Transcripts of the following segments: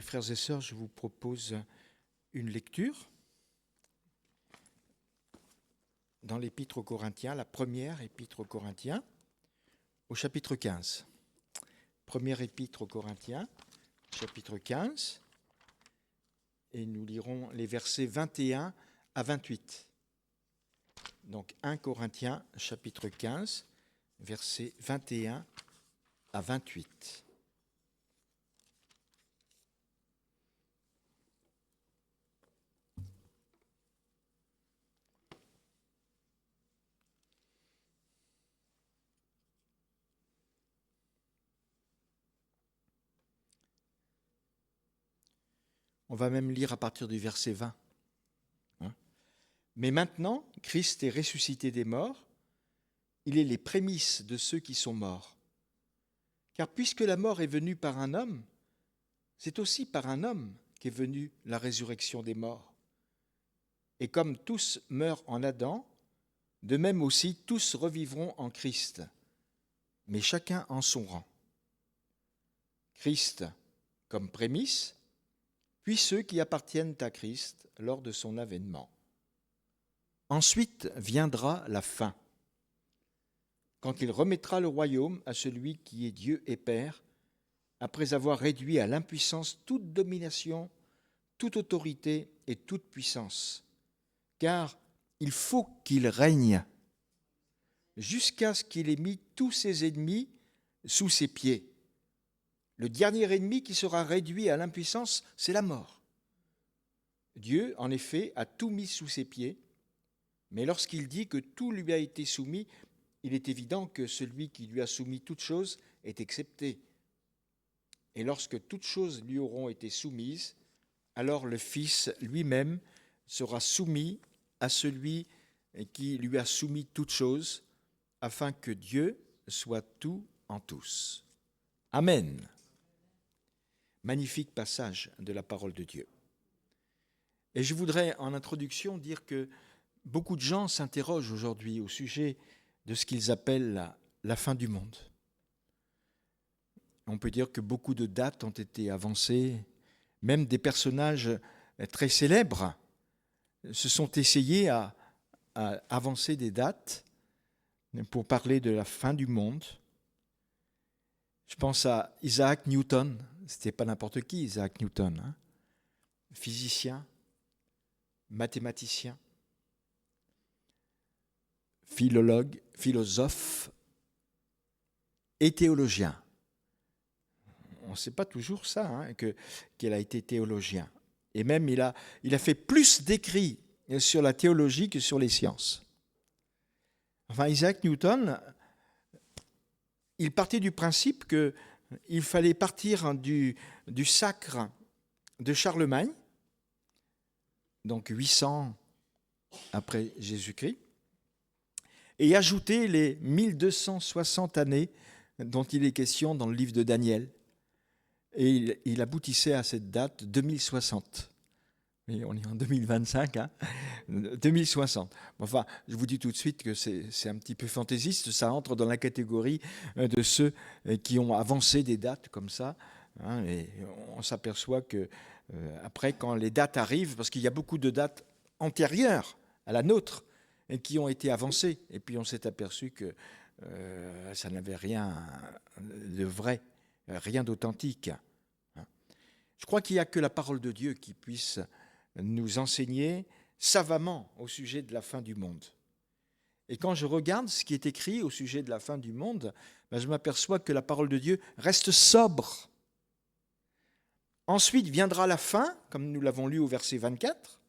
frères et sœurs, je vous propose une lecture dans l'Épître aux Corinthiens, la première Épître aux Corinthiens, au chapitre 15. Première Épître aux Corinthiens, chapitre 15, et nous lirons les versets 21 à 28. Donc 1 Corinthiens, chapitre 15, versets 21 à 28. On va même lire à partir du verset 20. Mais maintenant, Christ est ressuscité des morts, il est les prémices de ceux qui sont morts. Car puisque la mort est venue par un homme, c'est aussi par un homme qu'est venue la résurrection des morts. Et comme tous meurent en Adam, de même aussi tous revivront en Christ, mais chacun en son rang. Christ comme prémisse, puis ceux qui appartiennent à Christ lors de son avènement. Ensuite viendra la fin, quand il remettra le royaume à celui qui est Dieu et Père, après avoir réduit à l'impuissance toute domination, toute autorité et toute puissance. Car il faut qu'il règne jusqu'à ce qu'il ait mis tous ses ennemis sous ses pieds. Le dernier ennemi qui sera réduit à l'impuissance, c'est la mort. Dieu, en effet, a tout mis sous ses pieds, mais lorsqu'il dit que tout lui a été soumis, il est évident que celui qui lui a soumis toutes choses est excepté. Et lorsque toutes choses lui auront été soumises, alors le Fils lui-même sera soumis à celui qui lui a soumis toutes choses, afin que Dieu soit tout en tous. Amen. Magnifique passage de la parole de Dieu. Et je voudrais en introduction dire que beaucoup de gens s'interrogent aujourd'hui au sujet de ce qu'ils appellent la fin du monde. On peut dire que beaucoup de dates ont été avancées, même des personnages très célèbres se sont essayés à avancer des dates pour parler de la fin du monde. Je pense à Isaac Newton, c'était pas n'importe qui Isaac Newton, physicien, mathématicien, philologue, philosophe et théologien. On ne sait pas toujours ça, qu'il a été théologien. Et même, il a fait plus d'écrits sur la théologie que sur les sciences. Enfin, Isaac Newton, il partait du principe qu'il fallait partir du sacre de Charlemagne, donc 800 après Jésus-Christ, et ajouter les 1260 années dont il est question dans le livre de Daniel. Et il aboutissait à cette date 2060. Et on est en 2025, 2060. Enfin, je vous dis tout de suite que c'est un petit peu fantaisiste, ça entre dans la catégorie de ceux qui ont avancé des dates comme ça. Et on s'aperçoit que après, quand les dates arrivent, parce qu'il y a beaucoup de dates antérieures à la nôtre qui ont été avancées, et puis on s'est aperçu que ça n'avait rien de vrai, rien d'authentique. Je crois qu'il n'y a que la parole de Dieu qui puisse nous enseigner savamment au sujet de la fin du monde. Et quand je regarde ce qui est écrit au sujet de la fin du monde, je m'aperçois que la parole de Dieu reste sobre. Ensuite viendra la fin, comme nous l'avons lu au verset 24,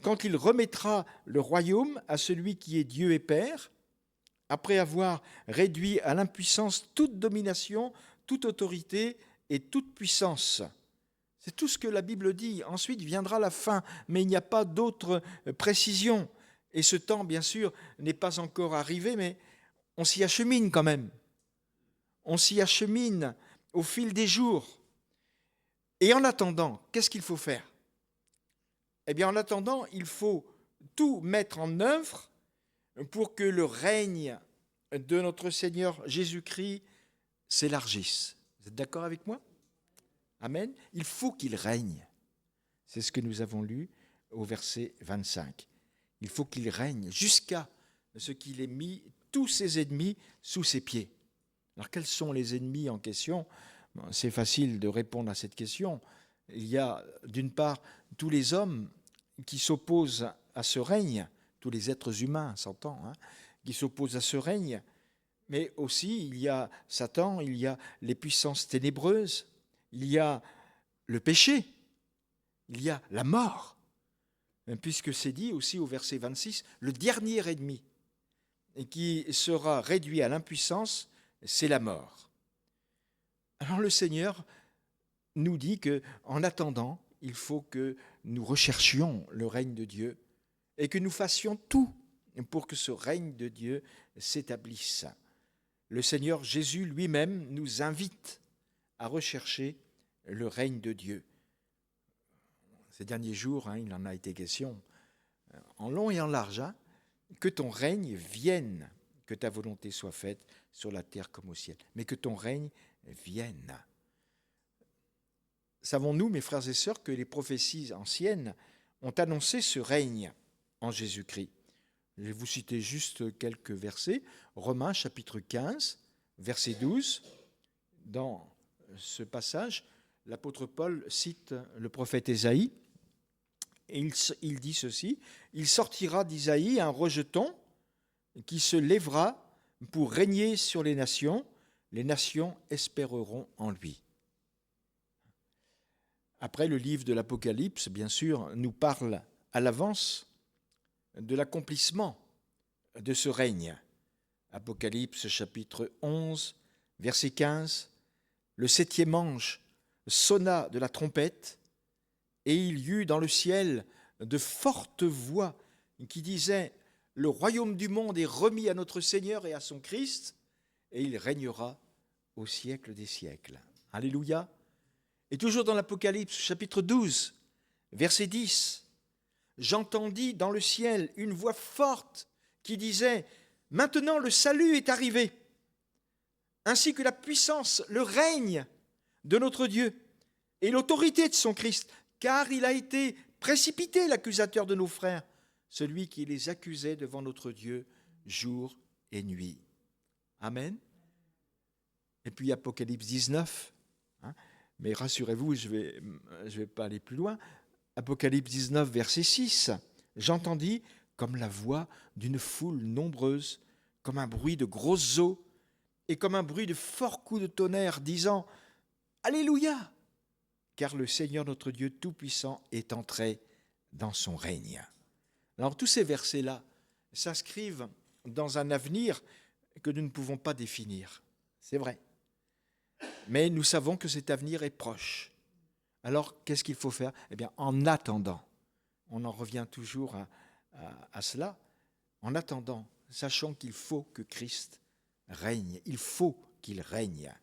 quand il remettra le royaume à celui qui est Dieu et Père, après avoir réduit à l'impuissance toute domination, toute autorité et toute puissance. C'est tout ce que la Bible dit. Ensuite viendra la fin, mais il n'y a pas d'autre précision. Et ce temps, bien sûr, n'est pas encore arrivé, mais on s'y achemine quand même. On s'y achemine au fil des jours. Et en attendant, qu'est-ce qu'il faut faire ? Eh bien, en attendant, il faut tout mettre en œuvre pour que le règne de notre Seigneur Jésus-Christ s'élargisse. Vous êtes d'accord avec moi ? Amen. Il faut qu'il règne. C'est ce que nous avons lu au verset 25. Il faut qu'il règne jusqu'à ce qu'il ait mis tous ses ennemis sous ses pieds. Alors quels sont les ennemis en question ? C'est facile de répondre à cette question. Il y a d'une part tous les hommes qui s'opposent à ce règne, tous les êtres humains, s'entend, qui s'opposent à ce règne, mais aussi il y a Satan, il y a les puissances ténébreuses, il y a le péché, il y a la mort, puisque c'est dit aussi au verset 26, le dernier ennemi qui sera réduit à l'impuissance, c'est la mort. Alors le Seigneur nous dit qu'en attendant, il faut que nous recherchions le règne de Dieu et que nous fassions tout pour que ce règne de Dieu s'établisse. Le Seigneur Jésus lui-même nous invite à rechercher le règne de Dieu. Ces derniers jours, il en a été question, en long et en large, que ton règne vienne, que ta volonté soit faite sur la terre comme au ciel, mais que ton règne vienne. Savons-nous, mes frères et sœurs, que les prophéties anciennes ont annoncé ce règne en Jésus-Christ ? Je vais vous citer juste quelques versets. Romains chapitre 15, verset 12. Dans ce passage, l'apôtre Paul cite le prophète Ésaïe. Et il dit ceci, « Il sortira d'Isaïe un rejeton qui se lèvera pour régner sur les nations espéreront en lui. » Après, le livre de l'Apocalypse, bien sûr, nous parle à l'avance de l'accomplissement de ce règne. Apocalypse chapitre 11, verset 15, « Le septième ange sonna de la trompette, et il y eut dans le ciel de fortes voix qui disaient « Le royaume du monde est remis à notre Seigneur et à son Christ, et il régnera au siècle des siècles. » Alléluia. Et toujours dans l'Apocalypse, chapitre 12, verset 10, « J'entendis dans le ciel une voix forte qui disait « Maintenant le salut est arrivé, ainsi que la puissance, le règne de notre Dieu et l'autorité de son Christ, car il a été précipité l'accusateur de nos frères, celui qui les accusait devant notre Dieu jour et nuit. » Amen. Et puis Apocalypse 19, mais rassurez-vous, je vais pas aller plus loin. Apocalypse 19, verset 6, « J'entendis comme la voix d'une foule nombreuse, comme un bruit de grosses eaux, et comme un bruit de forts coups de tonnerre, disant « Alléluia ! Car le Seigneur notre Dieu Tout-Puissant est entré dans son règne. » Alors tous ces versets-là s'inscrivent dans un avenir que nous ne pouvons pas définir. C'est vrai. Mais nous savons que cet avenir est proche. Alors qu'est-ce qu'il faut faire ? Eh bien, en attendant, on en revient toujours à cela, en attendant, sachant qu'il faut que Christ règne, il faut qu'il règne.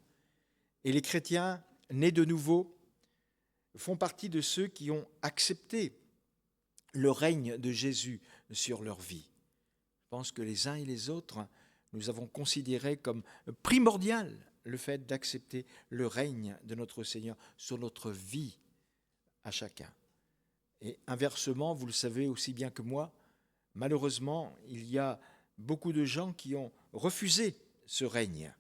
Et les chrétiens nés de nouveau font partie de ceux qui ont accepté le règne de Jésus sur leur vie. Je pense que les uns et les autres, nous avons considéré comme primordial le fait d'accepter le règne de notre Seigneur sur notre vie à chacun. Et inversement, vous le savez aussi bien que moi, malheureusement, il y a beaucoup de gens qui ont refusé ce règne.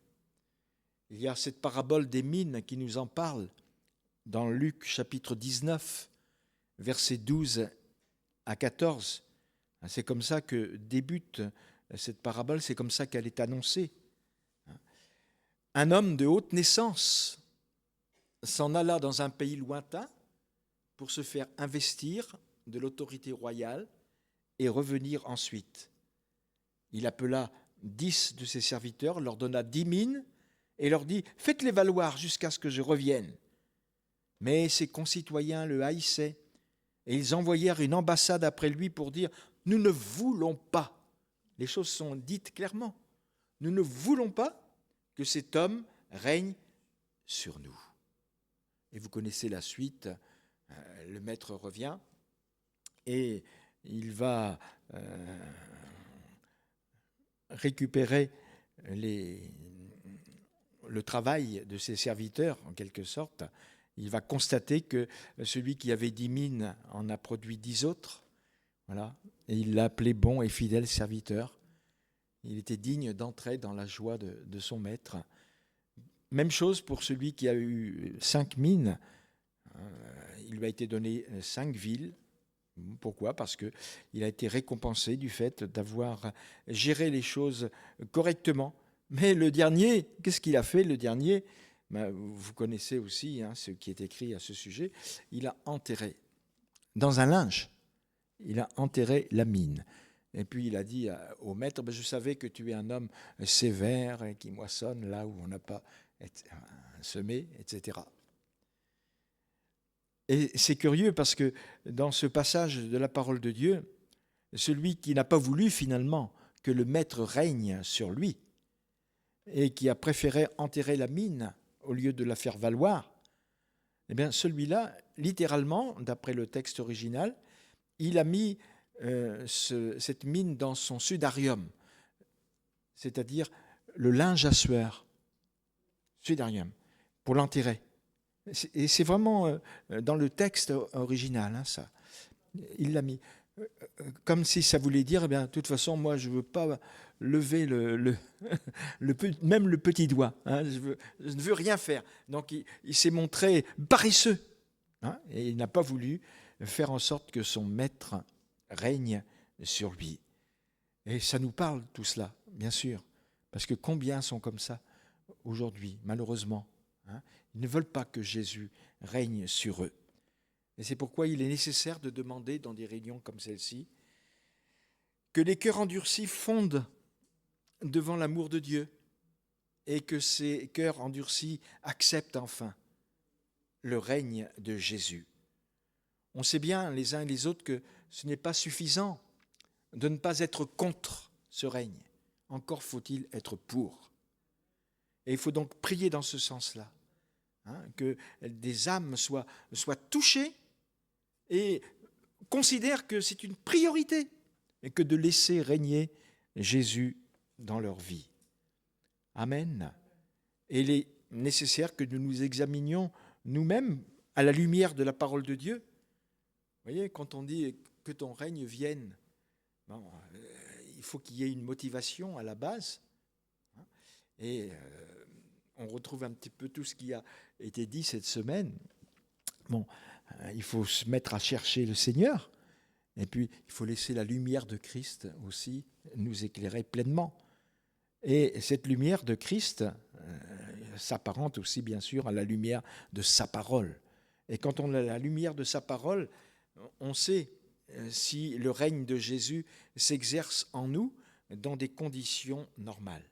Il y a cette parabole des mines qui nous en parle dans Luc chapitre 19, versets 12 à 14. C'est comme ça que débute cette parabole, c'est comme ça qu'elle est annoncée. Un homme de haute naissance s'en alla dans un pays lointain pour se faire investir de l'autorité royale et revenir ensuite. Il appela 10 de ses serviteurs, leur donna 10 mines et leur dit « Faites-les valoir jusqu'à ce que je revienne. » Mais ses concitoyens le haïssaient et ils envoyèrent une ambassade après lui pour dire « Nous ne voulons pas ». Les choses sont dites clairement. Nous ne voulons pas que cet homme règne sur nous. Et vous connaissez la suite. Le maître revient et il va récupérer le travail de ses serviteurs, en quelque sorte, Il va constater que celui qui avait 10 mines en a produit 10 autres. Voilà. Et il l'a appelé bon et fidèle serviteur. Il était digne d'entrer dans la joie de son maître. Même chose pour celui qui a eu 5 mines. Il lui a été donné 5 villes. Pourquoi ? Parce qu'il a été récompensé du fait d'avoir géré les choses correctement. Mais le dernier, qu'est-ce qu'il a fait, le dernier ? Vous connaissez aussi ce qui est écrit à ce sujet. Il a enterré dans un linge. Il a enterré la mine. Et puis il a dit au maître, je savais que tu es un homme sévère et qui moissonne là où on n'a pas semé, etc. Et c'est curieux parce que dans ce passage de la parole de Dieu, celui qui n'a pas voulu finalement que le maître règne sur lui et qui a préféré enterrer la mine au lieu de la faire valoir, eh bien celui-là, littéralement, d'après le texte original, il a mis cette mine dans son sudarium, c'est-à-dire le linge à sueur, sudarium, pour l'enterrer. Et c'est vraiment dans le texte original, ça. Il l'a mis. Comme si ça voulait dire, eh bien, de toute façon, moi, je ne veux pas lever même le petit doigt. Je ne veux rien faire. Donc, il s'est montré paresseux. Et il n'a pas voulu faire en sorte que son maître règne sur lui. Et ça nous parle tout cela, bien sûr. Parce que combien sont comme ça aujourd'hui, malheureusement. Ils ne veulent pas que Jésus règne sur eux. Et c'est pourquoi il est nécessaire de demander dans des réunions comme celle-ci que les cœurs endurcis fondent devant l'amour de Dieu et que ces cœurs endurcis acceptent enfin le règne de Jésus. On sait bien les uns et les autres que ce n'est pas suffisant de ne pas être contre ce règne. Encore faut-il être pour. Et il faut donc prier dans ce sens-là, que des âmes soient touchées et considèrent que c'est une priorité et que de laisser régner Jésus dans leur vie. Amen. Et il est nécessaire que nous nous examinions nous-mêmes à la lumière de la parole de Dieu. Vous voyez, quand on dit que ton règne vienne, il faut qu'il y ait une motivation à la base. Et on retrouve un petit peu tout ce qui a été dit cette semaine. Il faut se mettre à chercher le Seigneur. Et puis, il faut laisser la lumière de Christ aussi nous éclairer pleinement. Et cette lumière de Christ s'apparente aussi, bien sûr, à la lumière de sa parole. Et quand on a la lumière de sa parole, on sait si le règne de Jésus s'exerce en nous dans des conditions normales.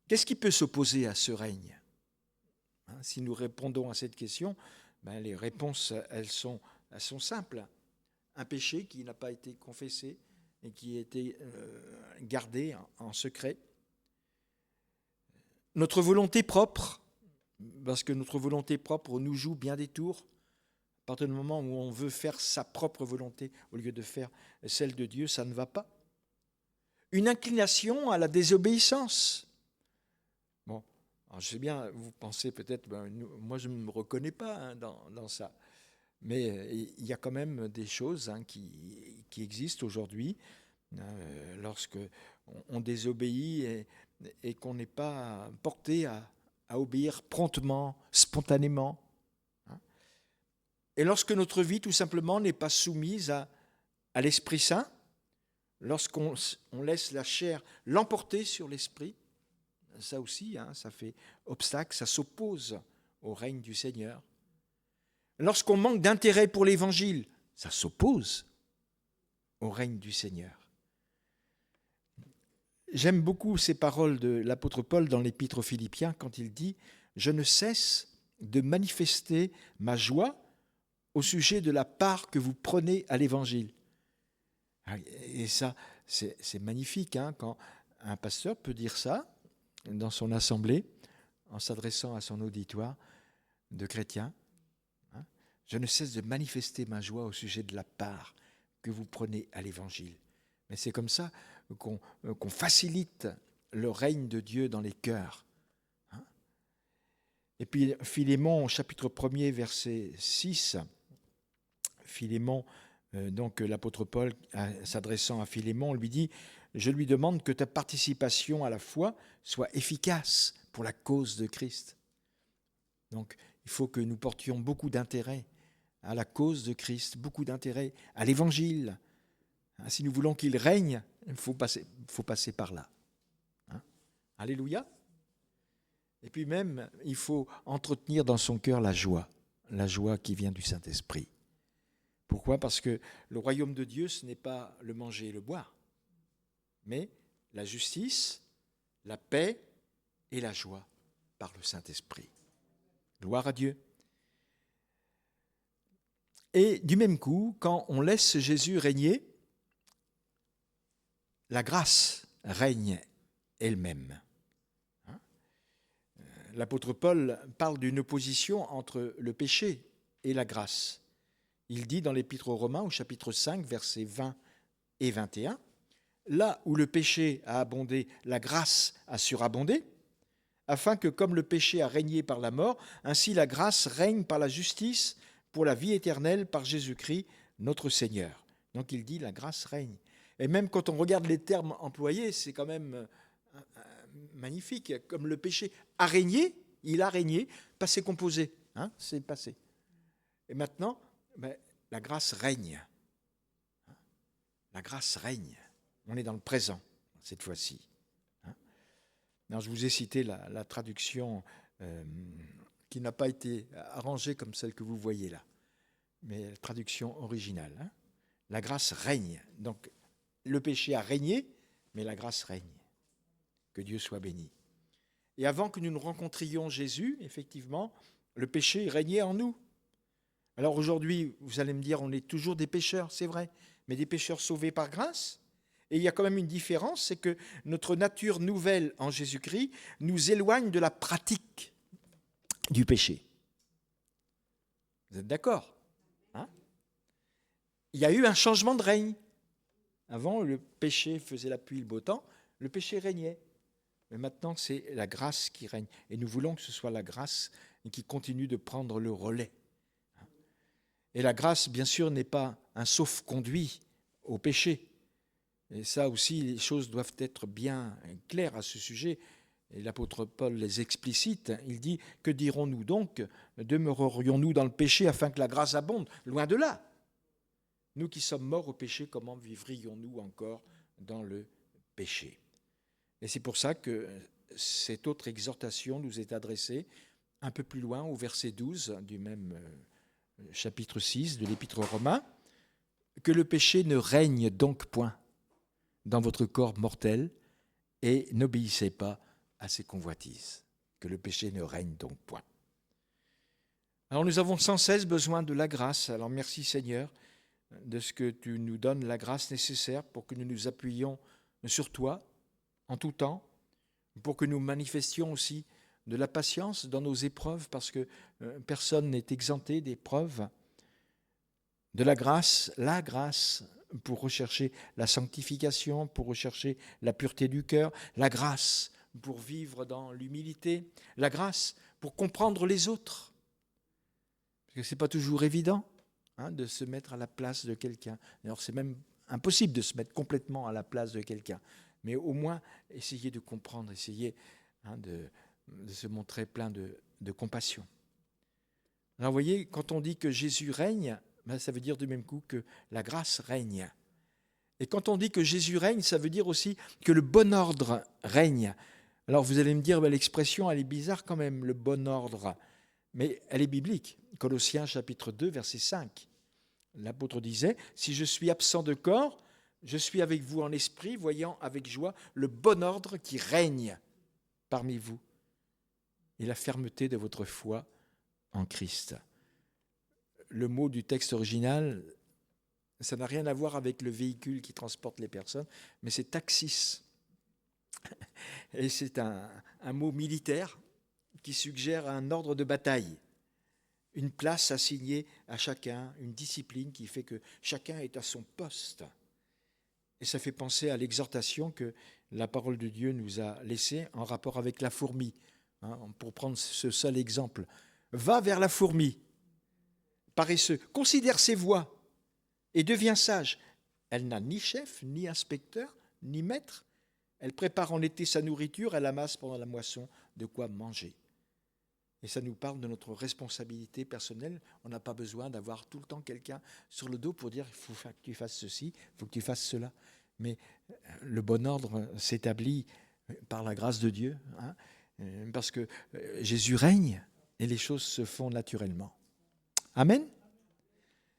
Qu'est-ce qui peut s'opposer à ce règne ? Si nous répondons à cette question, les réponses, elles sont simples. Un péché qui n'a pas été confessé et qui a été gardé en secret. Notre volonté propre, parce que notre volonté propre nous joue bien des tours. À partir du moment où on veut faire sa propre volonté au lieu de faire celle de Dieu, ça ne va pas. Une inclination à la désobéissance. Alors je sais bien, vous pensez peut-être, moi je ne me reconnais pas dans ça. Mais il y a quand même des choses qui existent aujourd'hui lorsque on désobéit et qu'on n'est pas porté à obéir promptement, spontanément. Et lorsque notre vie, tout simplement, n'est pas soumise à l'Esprit Saint, lorsqu'on laisse la chair l'emporter sur l'Esprit, ça aussi, ça fait obstacle, ça s'oppose au règne du Seigneur. Lorsqu'on manque d'intérêt pour l'Évangile, ça s'oppose au règne du Seigneur. J'aime beaucoup ces paroles de l'apôtre Paul dans l'Épître aux Philippiens quand il dit « Je ne cesse de manifester ma joie au sujet de la part que vous prenez à l'Évangile. » Et ça, c'est magnifique quand un pasteur peut dire ça dans son assemblée en s'adressant à son auditoire de chrétiens. Je ne cesse de manifester ma joie au sujet de la part que vous prenez à l'Évangile. Mais c'est comme ça qu'on facilite le règne de Dieu dans les cœurs. Et puis Philémon, chapitre 1er, verset 6, Philémon, donc l'apôtre Paul, s'adressant à Philémon, lui dit « Je lui demande que ta participation à la foi soit efficace pour la cause de Christ. » Donc il faut que nous portions beaucoup d'intérêt à la cause de Christ, beaucoup d'intérêt à l'évangile. Si nous voulons qu'il règne, il faut passer par là. Alléluia. Et puis même, il faut entretenir dans son cœur la joie qui vient du Saint-Esprit. Pourquoi ? Parce que le royaume de Dieu, ce n'est pas le manger et le boire, mais la justice, la paix et la joie par le Saint-Esprit. Gloire à Dieu. Et du même coup, quand on laisse Jésus régner, la grâce règne elle-même. L'apôtre Paul parle d'une opposition entre le péché et la grâce. Il dit dans l'Épître aux Romains, au chapitre 5, versets 20 et 21, « Là où le péché a abondé, la grâce a surabondé, afin que, comme le péché a régné par la mort, ainsi la grâce règne par la justice pour la vie éternelle par Jésus-Christ, notre Seigneur. » Donc il dit « la grâce règne ». Et même quand on regarde les termes employés, c'est quand même magnifique. Comme le péché a régné, il a régné, passé composé, c'est passé. Et maintenant, la grâce règne. La grâce règne. On est dans le présent, cette fois-ci. Alors, je vous ai cité la traduction qui n'a pas été arrangée comme celle que vous voyez là, mais la traduction originale. La grâce règne. Donc, le péché a régné, mais la grâce règne. Que Dieu soit béni. Et avant que nous ne rencontrions Jésus, effectivement, le péché régnait en nous. Alors aujourd'hui, vous allez me dire, on est toujours des pécheurs, c'est vrai, mais des pécheurs sauvés par grâce. Et il y a quand même une différence, c'est que notre nature nouvelle en Jésus-Christ nous éloigne de la pratique du péché. Vous êtes d'accord ? Il y a eu un changement de règne. Avant, le péché faisait la pluie, le beau temps, le péché régnait. Mais maintenant, c'est la grâce qui règne. Et nous voulons que ce soit la grâce qui continue de prendre le relais. Et la grâce, bien sûr, n'est pas un sauf-conduit au péché. Et ça aussi, les choses doivent être bien claires à ce sujet. Et l'apôtre Paul les explicite. Il dit « Que dirons-nous donc ? Demeurerions-nous dans le péché afin que la grâce abonde ? Loin de là. Nous qui sommes morts au péché, comment vivrions-nous encore dans le péché ?» Et c'est pour ça que cette autre exhortation nous est adressée un peu plus loin, au verset 12 du même chapitre 6 de l'Épître aux Romains, « Que le péché ne règne donc point dans votre corps mortel et n'obéissez pas à ses convoitises. » Que le péché ne règne donc point. Alors nous avons sans cesse besoin de la grâce. Alors merci Seigneur de ce que tu nous donnes la grâce nécessaire pour que nous nous appuyions sur toi en tout temps, pour que nous manifestions aussi de la patience dans nos épreuves, parce que personne n'est exempté d'épreuves, de la grâce pour rechercher la sanctification, pour rechercher la pureté du cœur, la grâce pour vivre dans l'humilité, la grâce pour comprendre les autres, parce que ce n'est pas toujours évident de se mettre à la place de quelqu'un. Alors c'est même impossible de se mettre complètement à la place de quelqu'un, mais au moins essayer de comprendre, essayer de se montrer plein de compassion. Alors vous voyez, quand on dit que Jésus règne, ça veut dire du même coup que la grâce règne. Et quand on dit que Jésus règne, ça veut dire aussi que le bon ordre règne. Alors vous allez me dire, l'expression elle est bizarre quand même, le bon ordre, mais elle est biblique. Colossiens chapitre 2, verset 5. L'apôtre disait, « Si je suis absent de corps, je suis avec vous en esprit, voyant avec joie le bon ordre qui règne parmi vous et la fermeté de votre foi en Christ. » Le mot du texte original, ça n'a rien à voir avec le véhicule qui transporte les personnes, mais c'est taxis. Et c'est un mot militaire qui suggère un ordre de bataille, une place assignée à chacun, une discipline qui fait que chacun est à son poste. Et ça fait penser à l'exhortation que la parole de Dieu nous a laissée en rapport avec la fourmi. pour prendre ce seul exemple. Va vers la fourmi, paresseux, considère ses voies et deviens sage. Elle n'a ni chef, ni inspecteur, ni maître. Elle prépare en été sa nourriture, elle amasse pendant la moisson de quoi manger. Et ça nous parle de notre responsabilité personnelle. On n'a pas besoin d'avoir tout le temps quelqu'un sur le dos pour dire « il faut que tu fasses ceci, il faut que tu fasses cela ». Mais le bon ordre s'établit par la grâce de Dieu, parce que Jésus règne et les choses se font naturellement. Amen.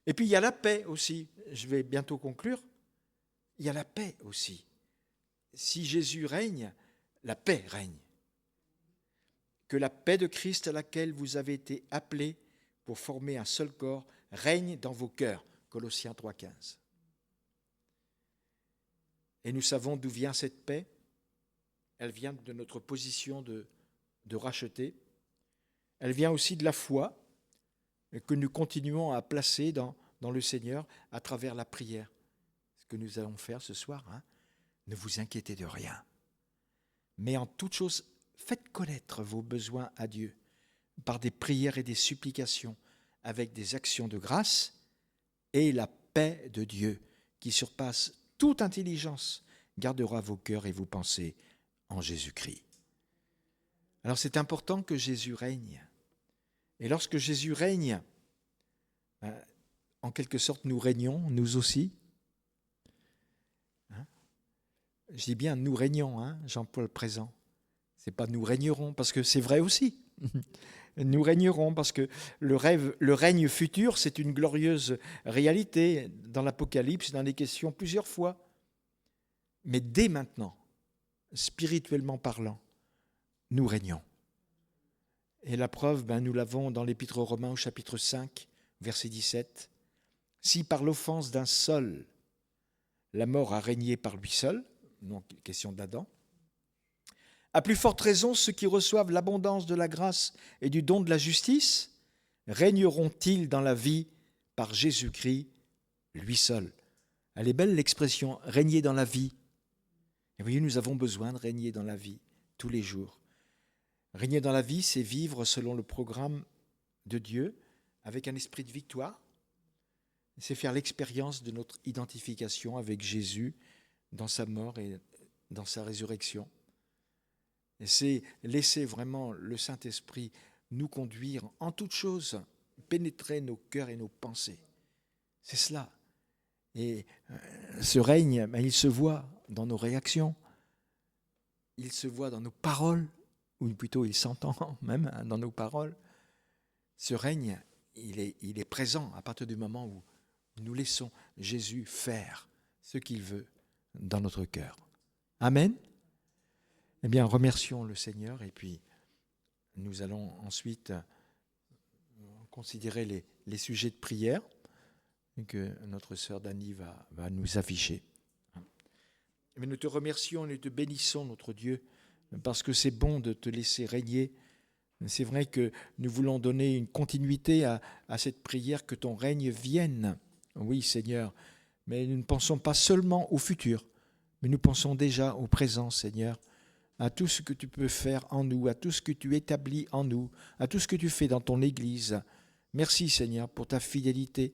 Et puis il y a la paix aussi. Je vais bientôt conclure. Il y a la paix aussi. Si Jésus règne, la paix règne. Que la paix de Christ à laquelle vous avez été appelés pour former un seul corps règne dans vos cœurs. Colossiens 3,15. Et nous savons d'où vient cette paix. Elle vient de notre position de racheté. Elle vient aussi de la foi que nous continuons à placer dans le Seigneur à travers la prière. Ce que nous allons faire ce soir. Ne vous inquiétez de rien. Mais en toute chose, faites connaître vos besoins à Dieu par des prières et des supplications avec des actions de grâce, et la paix de Dieu qui surpasse toute intelligence gardera vos cœurs et vos pensées en Jésus-Christ. Alors c'est important que Jésus règne. Et lorsque Jésus règne, en quelque sorte nous régnons, nous aussi. Je dis bien nous régnons, Jean-Paul présent. C'est pas nous régnerons, parce que c'est vrai aussi. Nous régnerons parce que le règne futur, c'est une glorieuse réalité. Dans l'Apocalypse, il en est question plusieurs fois. Mais dès maintenant, spirituellement parlant, nous régnons. Et la preuve, nous l'avons dans l'Épître aux Romains au chapitre 5, verset 17. Si par l'offense d'un seul, la mort a régné par lui seul, donc question d'Adam, à plus forte raison, ceux qui reçoivent l'abondance de la grâce et du don de la justice régneront-ils dans la vie par Jésus-Christ, lui seul. Elle est belle l'expression « régner dans la vie ». Et vous voyez, nous avons besoin de régner dans la vie tous les jours. Régner dans la vie, c'est vivre selon le programme de Dieu avec un esprit de victoire. C'est faire l'expérience de notre identification avec Jésus dans sa mort et dans sa résurrection. Et c'est laisser vraiment le Saint-Esprit nous conduire en toutes choses, pénétrer nos cœurs et nos pensées. C'est cela. Et ce règne, il se voit dans nos réactions, il se voit dans nos paroles, ou plutôt il s'entend même dans nos paroles. Ce règne, il est présent à partir du moment où nous laissons Jésus faire ce qu'il veut dans notre cœur. Amen. Eh bien, remercions le Seigneur et puis nous allons ensuite considérer les sujets de prière que notre sœur Dani va nous afficher. Mais nous te remercions et nous te bénissons, notre Dieu, parce que c'est bon de te laisser régner. C'est vrai que nous voulons donner une continuité à cette prière, que ton règne vienne. Oui, Seigneur, mais nous ne pensons pas seulement au futur, mais nous pensons déjà au présent, Seigneur, à tout ce que tu peux faire en nous, à tout ce que tu établis en nous, à tout ce que tu fais dans ton Église. Merci, Seigneur, pour ta fidélité,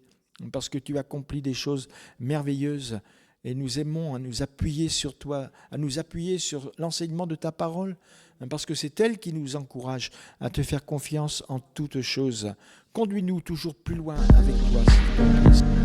parce que tu accomplis des choses merveilleuses et nous aimons à nous appuyer sur toi, à nous appuyer sur l'enseignement de ta parole, parce que c'est elle qui nous encourage à te faire confiance en toutes choses. Conduis-nous toujours plus loin avec toi, Seigneur.